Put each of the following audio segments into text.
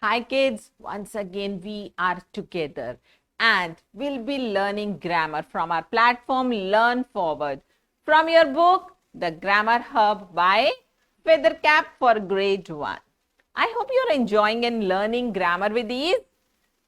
Hi kids, once again we are together and we'll be learning grammar from our platform Learn Forward. From your book, The Grammar Hub by Feathercap for Grade 1. I hope you're enjoying and learning grammar with ease.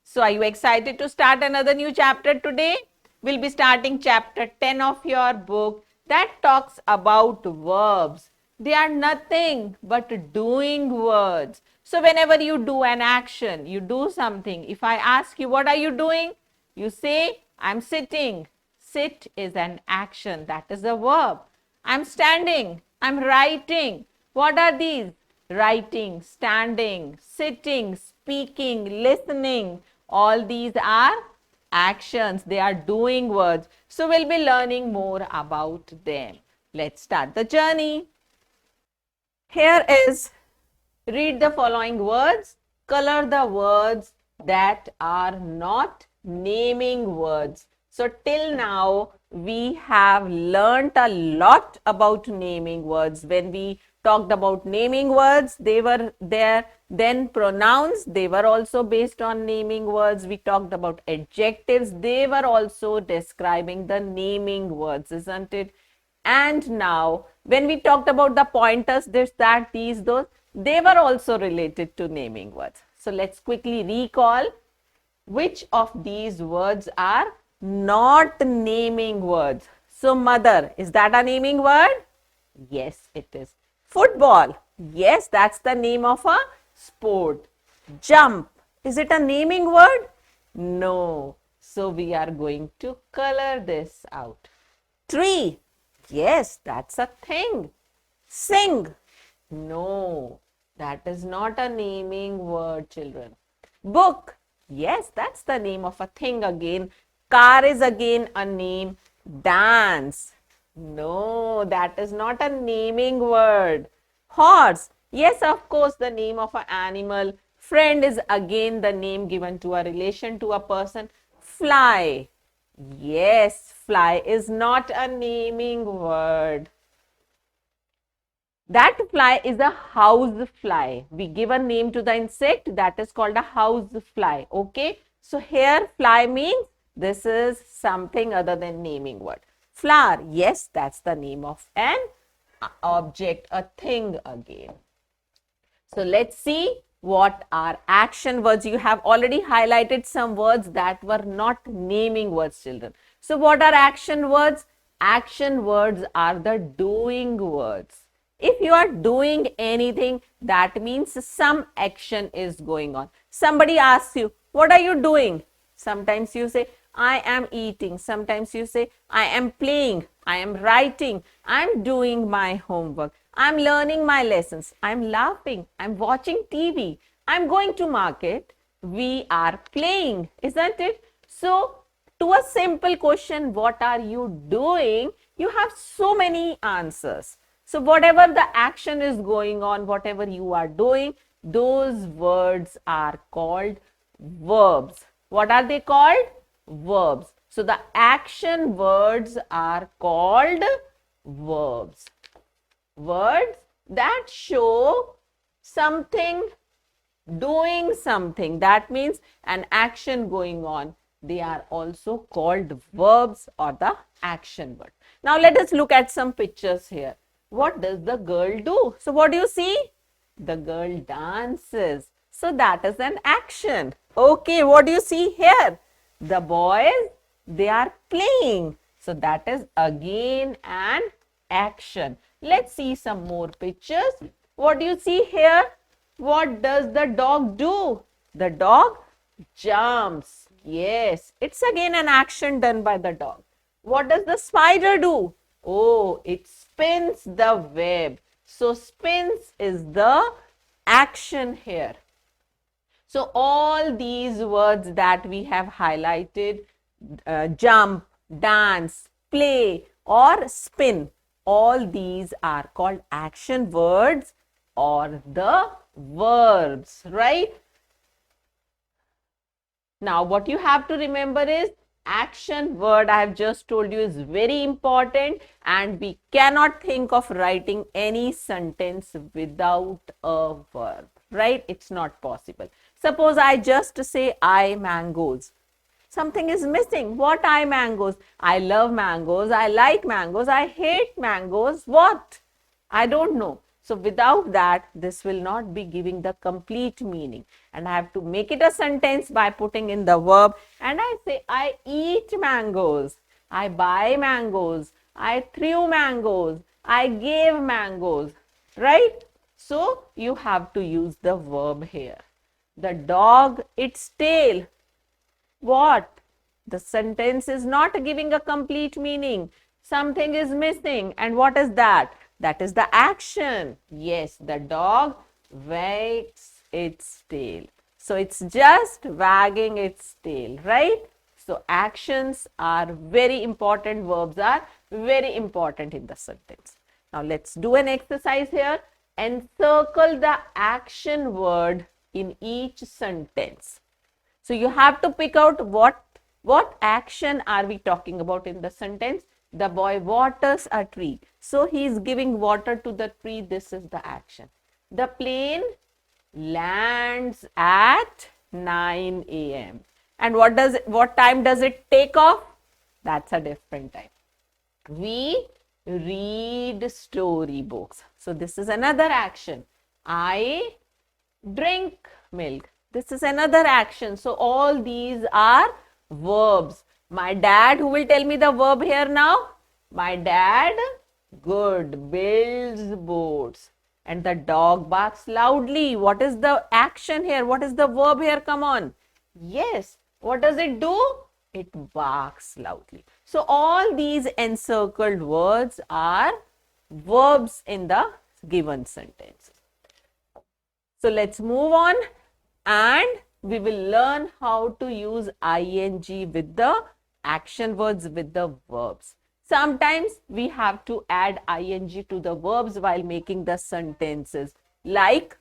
So are you excited to start another new chapter today? We'll be starting chapter 10 of your book that talks about verbs. They are nothing but doing words. So whenever you do an action, you do something. If I ask you, what are you doing? You say, I'm sitting. Sit is an action. That is a verb. I'm standing. I'm writing. What are these? Writing, standing, sitting, speaking, listening. All these are actions. They are doing words. So we'll be learning more about them. Let's start the journey. Here is, read the following words. Color the words that are not naming words. So till now, we have learnt a lot about naming words. When we talked about naming words, they were there. Then pronouns, they were also based on naming words. We talked about adjectives. They were also describing the naming words, isn't it? And now, when we talked about the pointers, this, that, these, those, they were also related to naming words. So let's quickly recall which of these words are not naming words. So mother, is that a naming word? Yes, it is. Football, yes, that's the name of a sport. Jump, is it a naming word? No. So we are going to color this out. Tree, yes, that's a thing. Sing, no, that is not a naming word, children. Book, yes, that's the name of a thing again. Car is again a name. Dance, no, that is not a naming word. Horse, yes, of course, the name of an animal. Friend is again the name given to a relation to a person. Fly, yes, fly is not a naming word. That fly is a house fly. We give a name to the insect, that is called a house fly. Okay. So here fly means this is something other than naming word. Flower, yes, that's the name of an object, a thing again. So let's see what are action words. You have already highlighted some words that were not naming words, children. So what are action words? Action words are the doing words. If you are doing anything, that means some action is going on. Somebody asks you, what are you doing? Sometimes you say, I am eating. Sometimes you say, I am playing. I am writing. I am doing my homework. I'm learning my lessons. I'm laughing. I'm watching TV. I'm going to market. We are playing, isn't it? So, to a simple question, what are you doing? You have so many answers. So, whatever the action is going on, whatever you are doing, those words are called verbs. What are they called? Verbs. So, the action words are called verbs. Words that show something, doing something. That means an action going on. They are also called verbs or the action word. Now let us look at some pictures here. What does the girl do? So what do you see? The girl dances. So that is an action. Okay, what do you see here? The boys, they are playing. So that is again an action. Let's see some more pictures. What do you see here? What does the dog do? The dog jumps. Yes, it's again an action done by the dog. What does the spider do? Oh, it spins the web. So spins is the action here. So all these words that we have highlighted, jump, dance, play or spin, all these are called action words or the verbs, right? Now what you have to remember is action word, I have just told you, is very important and we cannot think of writing any sentence without a verb. right? It's not possible. Suppose I just say I mangoes. Something is missing. What I mangoes? I love mangoes. I like mangoes. I hate mangoes. What? I don't know. So without that, this will not be giving the complete meaning. And I have to make it a sentence by putting in the verb. And I say, I eat mangoes. I buy mangoes. I threw mangoes. I gave mangoes. Right? So you have to use the verb here. The dog its tail. What? The sentence is not giving a complete meaning. Something is missing. And what is that? That is the action. Yes, the dog wags its tail. So it's just wagging its tail, right? So actions are very important. Verbs are very important in the sentence. Now let's do an exercise here. Encircle the action word in each sentence. So you have to pick out what action are we talking about in the sentence. The boy waters a tree. So he is giving water to the tree. This is the action. The plane lands at 9 a.m. And what time does it take off? That's a different time. We read storybooks. So this is another action. I drink milk. This is another action. So all these are verbs. My dad, who will tell me the verb here now? My dad, good, builds boats. And the dog barks loudly. What is the action here? What is the verb here? Come on. Yes. What does it do? It barks loudly. So all these encircled words are verbs in the given sentence. So let's move on and we will learn how to use ing with the action words with the verbs. Sometimes we have to add ing to the verbs while making the sentences. Like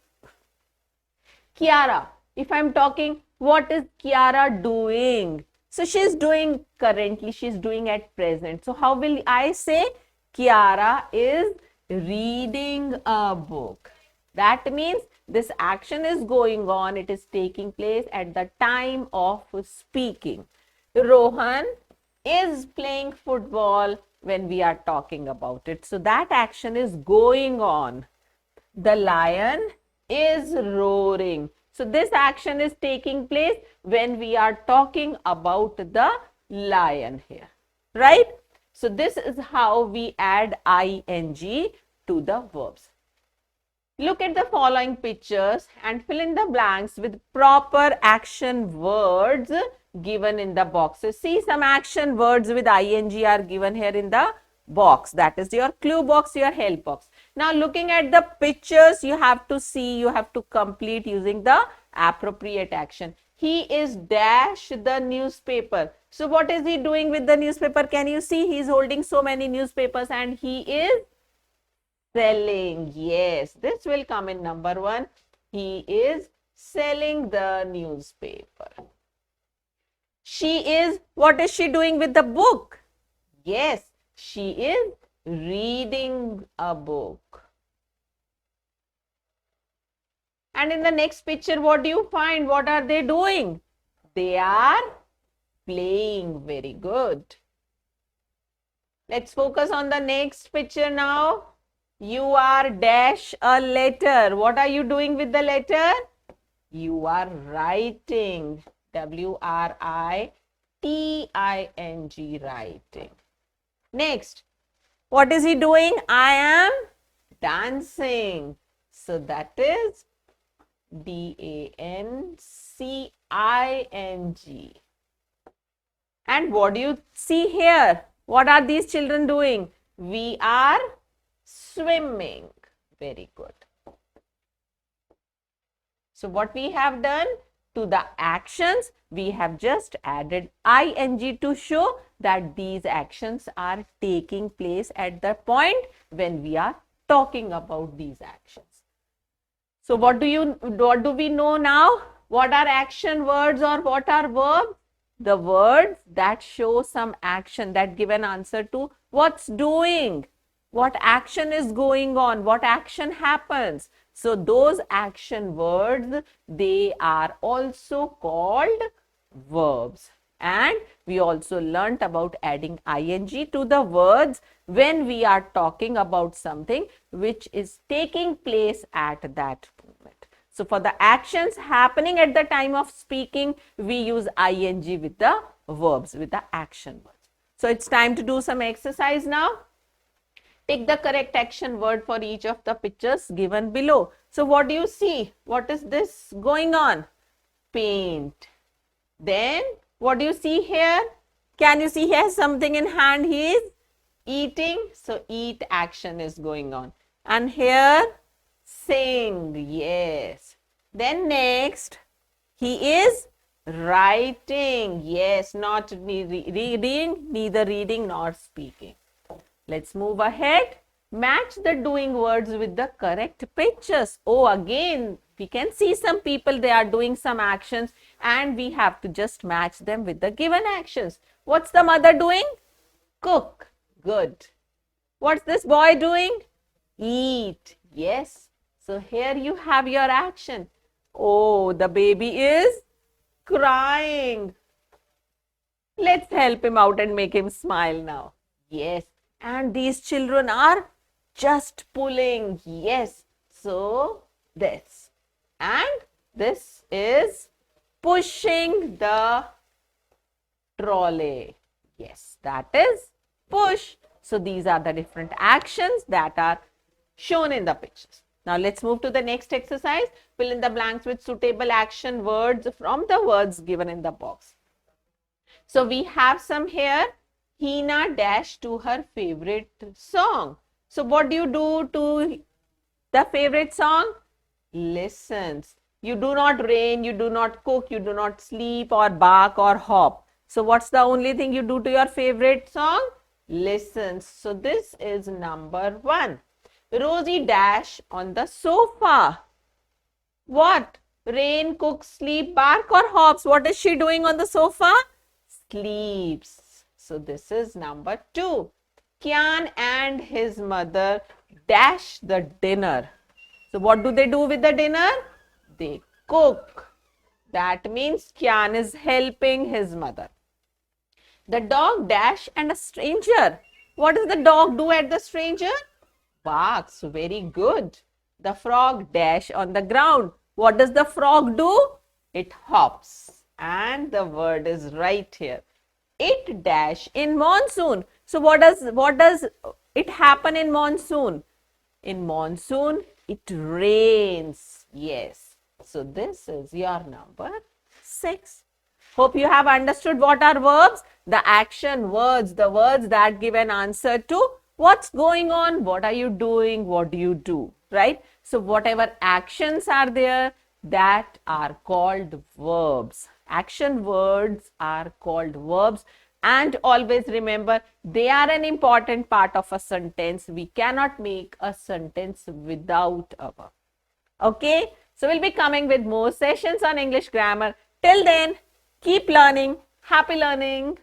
Kiara. If I'm talking, what is Kiara doing? So she's doing currently, she's doing at present. So how will I say? Kiara is reading a book. That means this action is going on. It is taking place at the time of speaking. Rohan is playing football when we are talking about it. So that action is going on. The lion is roaring. So this action is taking place when we are talking about the lion here. Right? So this is how we add ing to the verbs. Look at the following pictures and fill in the blanks with proper action words given in the boxes. See, some action words with ing are given here in the box. That is your clue box, your help box. Now looking at the pictures, you have to see, you have to complete using the appropriate action. He is dash the newspaper. So what is he doing with the newspaper? Can you see? He is holding so many newspapers and he is selling. Yes, this will come in number 1. He is selling the newspaper. She is, what is she doing with the book? Yes, she is reading a book. And in the next picture, what do you find? What are they doing? They are playing. Very good. Let's focus on the next picture now. You are dash a letter. What are you doing with the letter? You are writing. W-R-I-T-I-N-G, writing. Next, what is he doing? I am dancing. So that is D-A-N-C-I-N-G. And what do you see here? What are these children doing? We are swimming. Very good. So what we have done to the actions, we have just added ing to show that these actions are taking place at the point when we are talking about these actions. So what do we know now? What are action words or what are verbs? The words that show some action, that give an answer to what's doing, what action is going on, what action happens. So those action words, they are also called verbs. And we also learnt about adding ing to the words when we are talking about something which is taking place at that moment. So for the actions happening at the time of speaking, we use ing with the verbs, with the action words. So it's time to do some exercise now. Pick the correct action word for each of the pictures given below. So what do you see? What is this going on? Paint. Then what do you see here? Can you see he has something in hand? He is eating. So eat action is going on. And here sing. Yes. Then next he is writing. Yes, not reading, neither reading nor speaking. Let's move ahead. Match the doing words with the correct pictures. Oh, again, we can see some people, they are doing some actions and we have to just match them with the given actions. What's the mother doing? Cook. Good. What's this boy doing? Eat. Yes. So here you have your action. Oh, the baby is crying. Let's help him out and make him smile now. Yes. And these children are just pulling. Yes. So this. And this is pushing the trolley. Yes, that is push. So these are the different actions that are shown in the pictures. Now let's move to the next exercise. Fill in the blanks with suitable action words from the words given in the box. So we have some here. Hina dashed to her favorite song. So what do you do to the favorite song? Listens. You do not rain, you do not cook, you do not sleep or bark or hop. So what's the only thing you do to your favorite song? Listens. So this is number 1. Rosie dash on the sofa. What? Rain, cook, sleep, bark or hops. What is she doing on the sofa? Sleeps. So this is number 2. Kyan and his mother dash the dinner. So what do they do with the dinner? They cook. That means Kyan is helping his mother. The dog dash and a stranger. What does the dog do at the stranger? Barks. Very good. The frog dash on the ground. What does the frog do? It hops. And the word is right here. It dash in monsoon. So what does it happen in monsoon? In monsoon, it rains. Yes. So this is your number 6. Hope you have understood what are verbs. The action words, the words that give an answer to what's going on, what are you doing, what do you do, right? So whatever actions are there, that are called verbs. Action words are called verbs. And always remember, they are an important part of a sentence. We cannot make a sentence without a verb. Okay? So we'll be coming with more sessions on English grammar. Till then, keep learning. Happy learning.